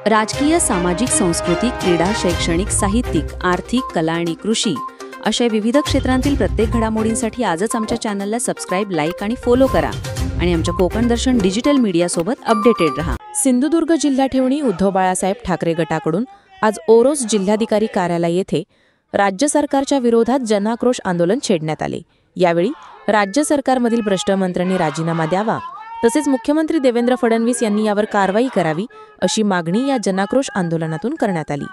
राजकीय, सामाजिक, सांस्कृतिक, क्रीडा, शैक्षणिक, साहित्यिक, आर्थिक, कला आणि कृषी अशा विविध क्षेत्रांतील प्रत्येक घडामोडींसाठी आजच आमच्या चॅनलला सबस्क्राईब, लाईक आणि फॉलो करा आणि आमच्या कोकण दर्शन डिजिटल मीडिया सोबत अपडेटेड रहा। सिंधुदुर्ग जिल्हा ठेवणी उद्धव बाळासाहेब ठाकरे गटाकडून आज ओरोस जिल्हाधिकारी कार्यालय येथे राज्य सरकारच्या विरोधात जनाक्रोश आंदोलन छेडण्यात आले। यावेळी राज्य सरकारमधील भ्रष्ट मंत्र्यांनी राजीनामा द्यावा तसेच मुख्यमंत्री देवेंद्र फडणवीस यांनी यावर कारवाई करावी अशी मागणी या जनाक्रोश आंदोलनातून करण्यात आली।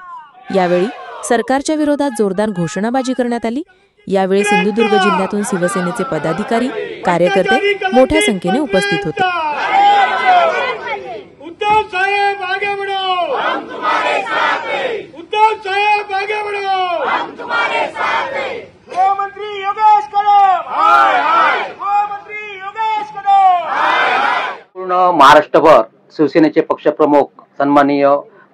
यावेळी सरकारच्या विरोधात जोरदार घोषणाबाजी करण्यात आली। यावेळी सिंधुदुर्ग जिल्ह्यातून शिवसेनेचे पदाधिकारी, कार्यकर्ते मोठ्या संख्येने उपस्थित होते। उद्धव साहेब आगे बढ़ो, हम तुम्हारे साथ हैं। उद्धव साहेब आगे बढ़ो, हम तुम्हारे साथ हैं। गृहमंत्री योगेश कदम, हाय हाय। गृहमंत्री योगेश कदम, हाय हाय। पूर्ण महाराष्ट्रभर शिवसेनेचे पक्षप्रमुख सन्माननीय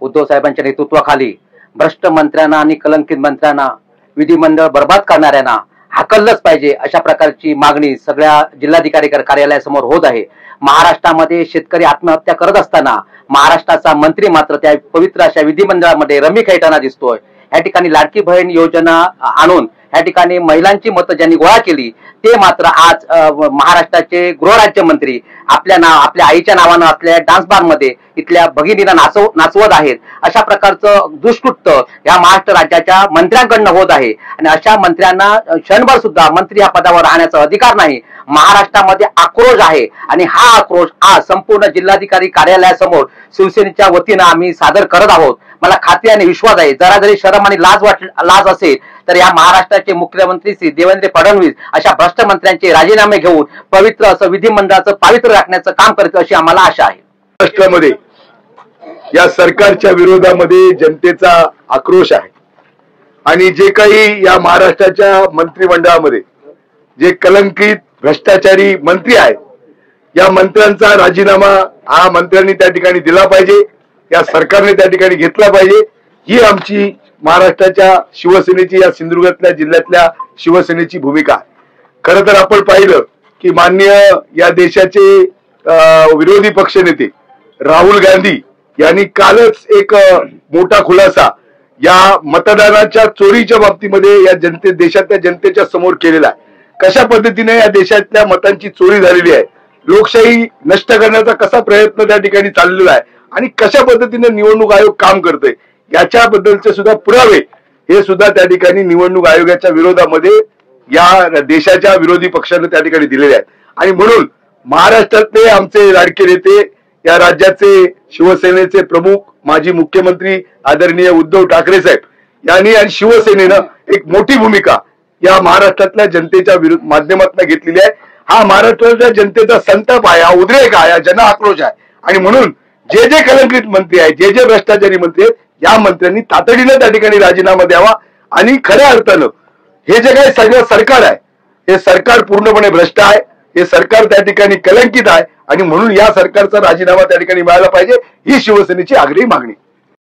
उद्धव साहेबांच्या नेतृत्वाखाली भ्रष्ट मंत्र्यांना आणि कलंकित मंत्र्यांना, विधिमंडळ बर्बाद करणाऱ्यांना हाकललंच पाहिजे अशा प्रकारची मागणी सगळ्या जिल्हाधिकारी कार्यालयासमोर होत आहे। महाराष्ट्रामध्ये शेतकरी आत्महत्या करत असताना महाराष्ट्राचा मंत्री मात्र त्या पवित्र अशा विधिमंडळामध्ये रमी खेळताना दिसतोय। या ठिकाणी लाडकी बहीण योजना आणून या ठिकाणी महिलांची मतं ज्यांनी गोळा केली ते मात्र आज महाराष्ट्राचे गृहराज्यमंत्री आपल्या आईच्या नावानं आपल्या डान्स बार मध्ये इथल्या भगिनीला नाचवत आहेत। अशा प्रकारचं दुष्कृत्य या महाराष्ट्र राज्याच्या मंत्र्यांकडनं होत आहे आणि अशा मंत्र्यांना क्षणभर सुद्धा मंत्री या पदावर राहण्याचा अधिकार नाही। महाराष्ट्रामध्ये आक्रोश आहे आणि हा आक्रोश आज संपूर्ण जिल्हाधिकारी कार्यालयासमोर शिवसेनेच्या वतीनं आम्ही सादर करत आहोत। मला खात्री आणि विश्वास आहे जरा जरी शरम आणि लाज असेल तर या महाराष्ट्राचे मुख्यमंत्री श्री देवेंद्र फडणवीस अशा भ्रष्ट मंत्र्यांचे राजीनामे घेऊन पवित्र असं विधिमंडळाचं पावित्र्य राखण्याचं काम करतील अशी आम्हाला आशा आहे। महाराष्ट्रामध्ये या सरकारच्या विरोधामध्ये जनतेचा आक्रोश आहे आणि जे काही या महाराष्ट्राच्या मंत्रिमंडळामध्ये जे कलंकित भ्रष्टाचारी मंत्री आहेत या मंत्र्यांचा राजीनामा हा मंत्र्यांनी त्या ठिकाणी दिला पाहिजे, या सरकारने त्या ठिकाणी घेतला पाहिजे। ही आमची महाराष्ट्राच्या शिवसेनेची, या सिंधुदुर्गातल्या जिल्ह्यातल्या शिवसेनेची भूमिका आहे। खरं तर आपण पाहिलं की माननीय या देशाचे विरोधी पक्षनेते राहुल गांधी यांनी कालच एक मोठा खुलासा या मतदानाच्या चोरीच्या बाबतीमध्ये या देशातल्या जनतेच्या समोर केलेला आहे। कशा पद्धतीने या देशातल्या मतांची चोरी झालेली आहे, लोकशाही नष्ट करण्याचा कसा प्रयत्न त्या ठिकाणी चाललेला आहे आणि कशा पद्धतीने निवडणूक आयोग काम करतोय याच्याबद्दलचे सुद्धा पुरावे हे सुद्धा त्या ठिकाणी निवडणूक आयोगाच्या विरोधामध्ये या देशाच्या विरोधी पक्षाने त्या ठिकाणी दिलेले आहेत। आणि म्हणून महाराष्ट्रातले आमचे लाडके नेते, या राज्याचे शिवसेनेचे प्रमुख माजी मुख्यमंत्री आदरणीय उद्धव ठाकरे साहेब यांनी आणि शिवसेनेनं एक मोठी भूमिका या महाराष्ट्रातल्या जनतेच्या माध्यमातून घेतलेली आहे। हा महाराष्ट्रातल्या जनतेचा संताप आहे, हा उद्रेक आहे, हा जन आक्रोश आहे आणि म्हणून जे जे कलंकित मंत्री आहेत, जे जे भ्रष्टाचारी मंत्री आहेत या मंत्र्यांनी तातडीनं त्या ठिकाणी राजीनामा द्यावा आणि खऱ्या अर्थानं हे जे काही सगळं सरकार आहे हे सरकार पूर्णपणे भ्रष्ट आहे, हे सरकार त्या ठिकाणी कलंकित आहे आणि म्हणून या सरकारचा राजीनामा त्या ठिकाणी मिळाला पाहिजे ही शिवसेनेची आग्रही मागणी।